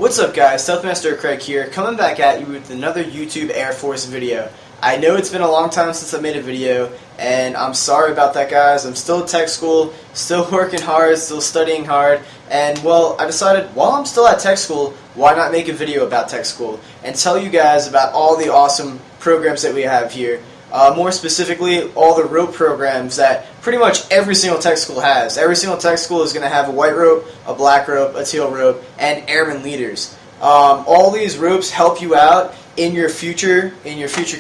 What's up guys, Stealthmaster Craig here, coming back at you with another YouTube Air Force video. I know it's been a long time since I made a video, and I'm sorry about that guys. I'm still at tech school, still working hard, still studying hard, and well, I decided while I'm still at tech school, why not make a video about tech school and tell you guys about all the awesome programs that we have here. More specifically, all the rope programs that pretty much every single tech school has. Every single tech school is going to have a white rope, a black rope, a teal rope, and airman leaders. All these ropes help you out in your future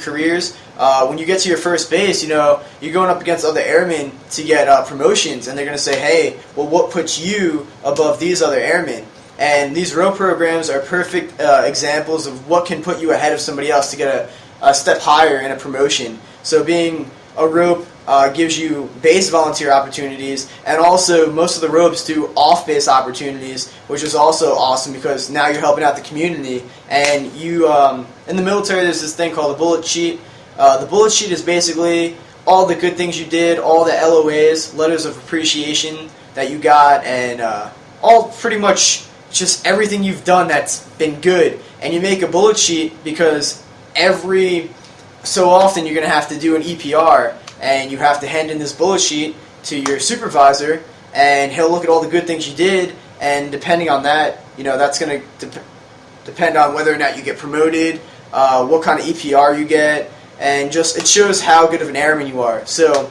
careers. When you get to your first base, you're going up against other airmen to get promotions, and they're going to say, hey, well, what puts you above these other airmen? And these rope programs are perfect examples of what can put you ahead of somebody else to get a step higher in a promotion. So being a rope gives you base volunteer opportunities, and also most of the ropes do off-base opportunities, which is also awesome because now you're helping out the community. And you, in the military, there's this thing called the bullet sheet. The bullet sheet is basically all the good things you did, all the LOAs, letters of appreciation that you got, and all pretty much just everything you've done that's been good. And you make a bullet sheet because every so often you're going to have to do an EPR, and you have to hand in this bullet sheet to your supervisor, and he'll look at all the good things you did, and depending on that, that's going to depend on whether or not you get promoted, what kind of EPR you get, and just it shows how good of an airman you are. So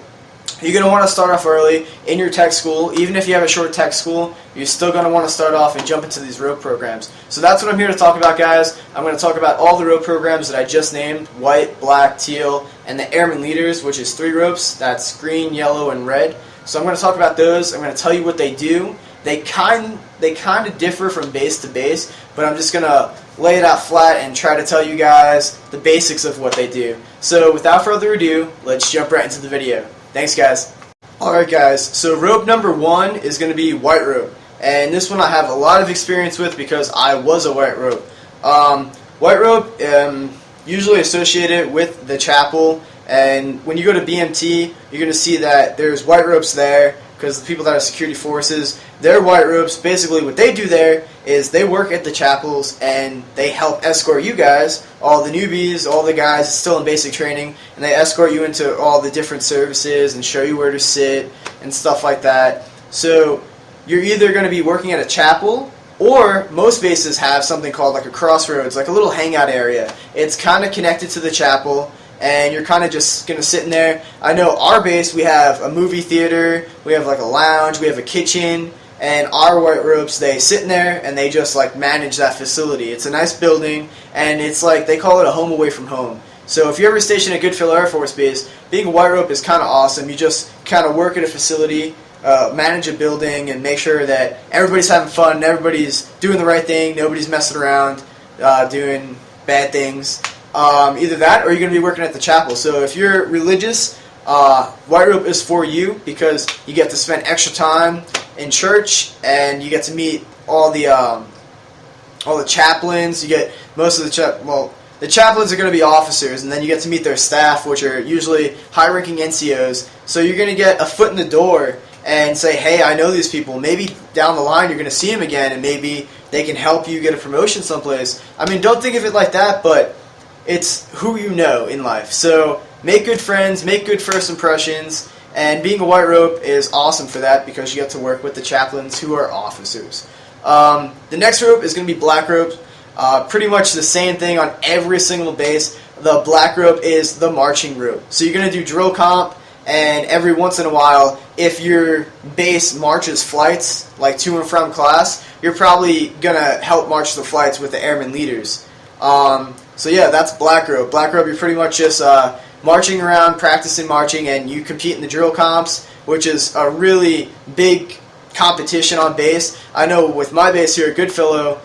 you're going to want to start off early in your tech school. Even if you have a short tech school, you're still going to want to start off and jump into these rope programs. So that's what I'm here to talk about, guys. I'm going to talk about all the rope programs that I just named: white, black, teal, and the airman leaders, which is 3 ropes. That's green, yellow, and red. So I'm going to talk about those. I'm going to tell you what they do. They kind of differ from base to base, but I'm just going to lay it out flat and try to tell you guys the basics of what they do. So without further ado, let's jump right into the video. Thanks, guys. Alright, guys, so rope number 1 is going to be white rope. And this one I have a lot of experience with because I was a white rope. White rope, usually associated with the chapel. And when you go to BMT, you're going to see that there's white ropes there because the people that are security forces, they're white ropes. Basically what they do there is they work at the chapels and they help escort you guys, all the newbies, all the guys still in basic training, and they escort you into all the different services and show you where to sit and stuff like that. So you're either going to be working at a chapel, or most bases have something called like a crossroads, like a little hangout area. It's kind of connected to the chapel, and you're kind of just going to sit in there. I know our base, we have a movie theater, we have like a lounge, we have a kitchen, and our white ropes, they sit in there and they just like manage that facility. It's a nice building, and it's like, they call it a home away from home. So if you're ever stationed at Goodfield Air Force Base, being a white rope is kind of awesome. You just kind of work at a facility, manage a building, and make sure that everybody's having fun, and everybody's doing the right thing, nobody's messing around, doing bad things. Either that, or you're going to be working at the chapel. So if you're religious, white rope is for you because you get to spend extra time in church, and you get to meet all the chaplains. You get most of the chaplains are going to be officers, and then you get to meet their staff, which are usually high-ranking NCOs. So you're going to get a foot in the door and say, hey, I know these people. Maybe down the line you're going to see them again, and maybe they can help you get a promotion someplace. I mean, don't think of it like that, but it's who you know in life. So make good friends, make good first impressions, and being a white rope is awesome for that because you get to work with the chaplains who are officers. The next rope is going to be black rope. Pretty much the same thing on every single base. The black rope is the marching rope. So you're going to do drill comp, and every once in a while, if your base marches flights, like to and from class, you're probably going to help march the flights with the airman leaders. So yeah, that's black rope. Black rope, you're pretty much just marching around, practicing marching, and you compete in the drill comps, which is a really big competition on base. I know with my base here at Goodfellow,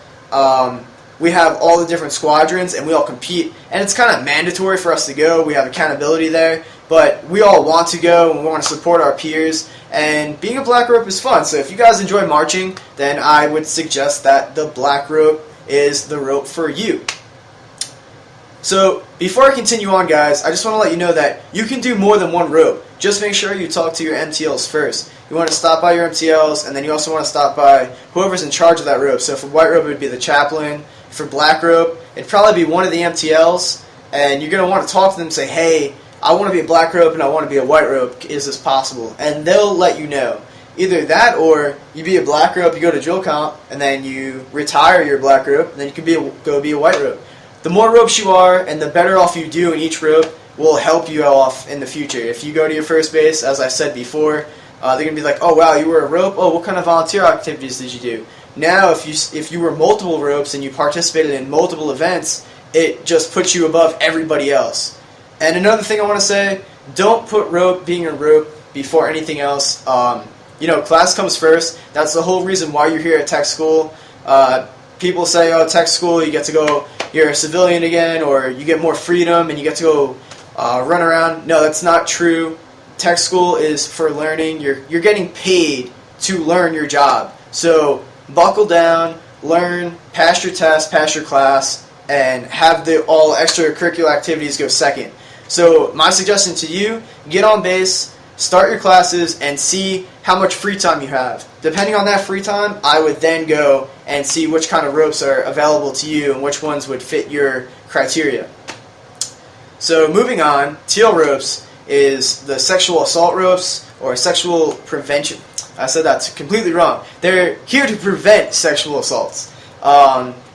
we have all the different squadrons, and we all compete, and it's kind of mandatory for us to go. We have accountability there, but we all want to go, and we want to support our peers, and being a black rope is fun. So if you guys enjoy marching, then I would suggest that the black rope is the rope for you. So before I continue on, guys, I just want to let you know that you can do more than one rope. Just make sure you talk to your MTLs first. You want to stop by your MTLs, and then you also want to stop by whoever's in charge of that rope. So for white rope, it would be the chaplain. For black rope, it'd probably be one of the MTLs, and you're going to want to talk to them and say, hey, I want to be a black rope and I want to be a white rope. Is this possible? And they'll let you know. Either that, or you be a black rope, you go to drill comp, and then you retire your black rope, and then you can go be a white rope. The more ropes you are, and the better off you do in each rope, will help you off in the future. If you go to your first base, as I said before, they're going to be like, oh wow, you were a rope? Oh, what kind of volunteer activities did you do? Now, if you were multiple ropes and you participated in multiple events, it just puts you above everybody else. And another thing I want to say, don't put being a rope before anything else. Class comes first. That's the whole reason why you're here at tech school. People say, oh, tech school, you get to go, you're a civilian again, or you get more freedom and you get to go run around. No, that's not true. Tech school is for learning. You're getting paid to learn your job. So buckle down, learn, pass your test, pass your class, and have all extracurricular activities go second. So my suggestion to you, get on base, start your classes, and see how much free time you have. Depending on that free time, I would then go and see which kind of ropes are available to you and which ones would fit your criteria. So moving on, teal ropes is the sexual assault ropes, or sexual prevention. I said that completely wrong. They're here to prevent sexual assaults.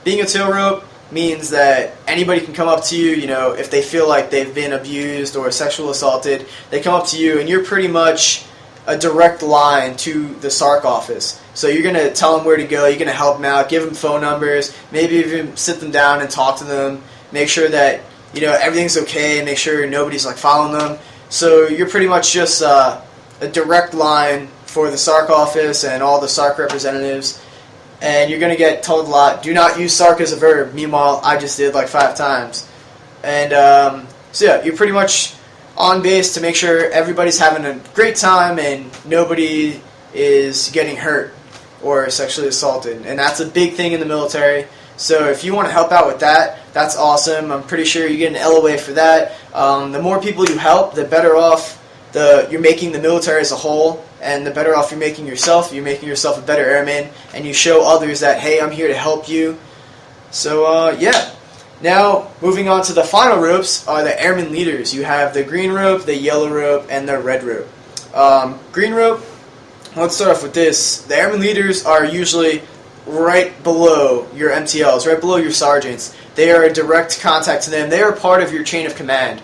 Being a teal rope means that anybody can come up to you, if they feel like they've been abused or sexually assaulted, they come up to you and you're pretty much a direct line to the SARC office. So you're going to tell them where to go, you're going to help them out, give them phone numbers, maybe even sit them down and talk to them, make sure that everything's okay, make sure nobody's following them. So you're pretty much just a direct line for the SARC office and all the SARC representatives. And you're going to get told a lot, do not use SARC as a verb. Meanwhile, I just did 5 times. And so yeah, you're pretty much on base to make sure everybody's having a great time and nobody is getting hurt or sexually assaulted. And that's a big thing in the military. So if you want to help out with that, that's awesome. I'm pretty sure you get an LOA for that. The more people you help, the better off you're making the military as a whole, and the better off you're making yourself. You're making yourself a better airman, and you show others that, hey, I'm here to help you. So, yeah. Now, moving on to the final ropes are the airman leaders. You have the green rope, the yellow rope, and the red rope. Green rope, let's start off with this. The airman leaders are usually right below your MTLs, right below your sergeants. They are a direct contact to them. They are part of your chain of command.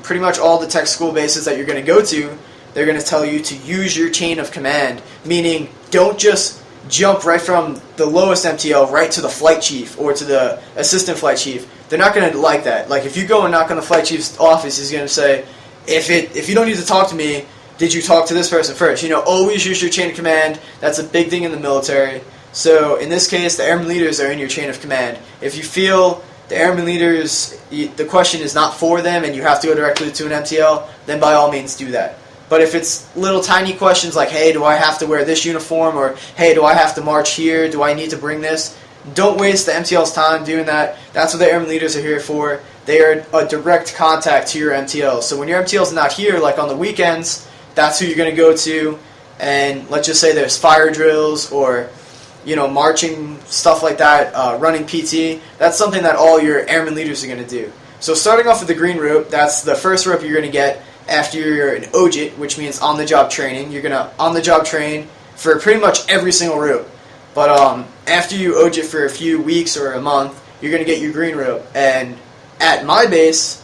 Pretty much all the tech school bases that you're going to go to, they're going to tell you to use your chain of command, meaning don't just jump right from the lowest MTL right to the flight chief or to the assistant flight chief. They're not going to like that. If you go and knock on the flight chief's office, he's going to say, if you don't need to talk to me, did you talk to this person first? Always use your chain of command. That's a big thing in the military. So in this case, the airman leaders are in your chain of command. If you feel the airman leaders, the question is not for them and you have to go directly to an MTL, then by all means do that. But if it's little tiny questions like, hey, do I have to wear this uniform? Or, hey, do I have to march here? Do I need to bring this? Don't waste the MTL's time doing that. That's what the airman leaders are here for. They are a direct contact to your MTL. So when your MTL's not here, like on the weekends, that's who you're going to go to. And let's just say there's fire drills or marching, stuff like that, running PT. That's something that all your airman leaders are going to do. So starting off with the green rope, that's the first rope you're going to get after you're an OJT, which means on-the-job training. You're going to on-the-job train for pretty much every single rope. But after you OJT for a few weeks or a month, you're going to get your green rope. And at my base,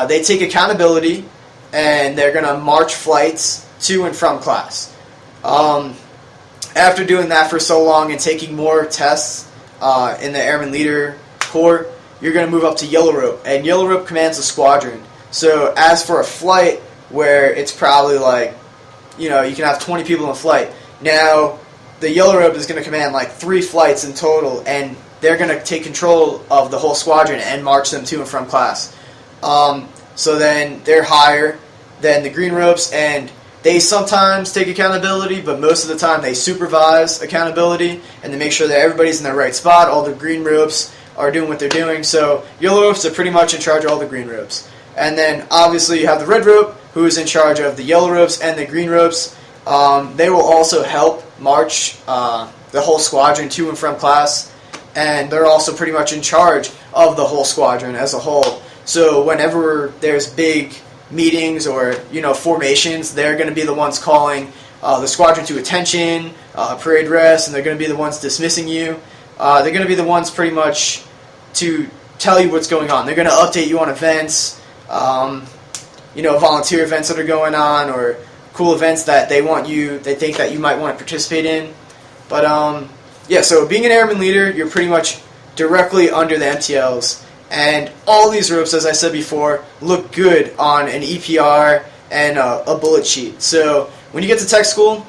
they take accountability, and they're going to march flights to and from class. After doing that for so long and taking more tests in the Airman Leader Corps, you're going to move up to Yellow Rope. And Yellow Rope commands a squadron. So as for a flight where it's probably you can have 20 people in a flight, now the Yellow Rope is going to command 3 flights in total, and they're going to take control of the whole squadron and march them to and from class. So then they're higher than the Green Ropes, and they sometimes take accountability, but most of the time they supervise accountability, and they make sure that everybody's in the right spot. All the Green Ropes are doing what they're doing. So yellow ropes are pretty much in charge of all the green ropes. And then obviously you have the red rope, who is in charge of the yellow ropes and the green ropes. They will also help march the whole squadron to and from class, and they're also pretty much in charge of the whole squadron as a whole. So whenever there's big meetings or formations, they're going to be the ones calling the squadron to attention, parade rest, and they're going to be the ones dismissing you. They're going to be the ones pretty much to tell you what's going on. They're going to update you on events, volunteer events that are going on, or cool events that they think that you might want to participate in. But yeah, so being an airman leader, you're pretty much directly under the MTLs. And all these ropes, as I said before, look good on an EPR and a bullet sheet. So when you get to tech school,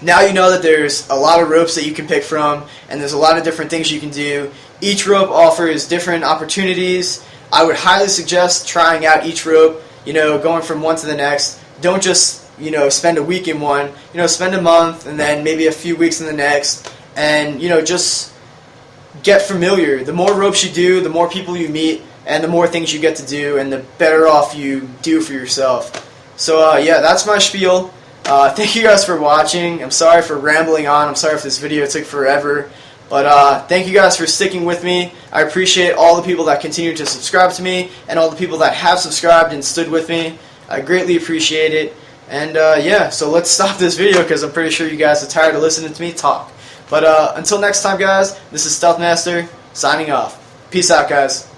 now you know that there's a lot of ropes that you can pick from, and there's a lot of different things you can do. Each rope offers different opportunities. I would highly suggest trying out each rope, going from one to the next. Don't just, spend a week in one. Spend a month and then maybe a few weeks in the next, and, just get familiar. The more ropes you do, the more people you meet, and the more things you get to do, and the better off you do for yourself. So yeah, that's my spiel. Thank you guys for watching. I'm sorry for rambling on. I'm sorry if this video took forever. But thank you guys for sticking with me. I appreciate all the people that continue to subscribe to me, and all the people that have subscribed and stood with me. I greatly appreciate it. And yeah, so let's stop this video because I'm pretty sure you guys are tired of listening to me talk. But until next time, guys, this is Stealth Master signing off. Peace out, guys.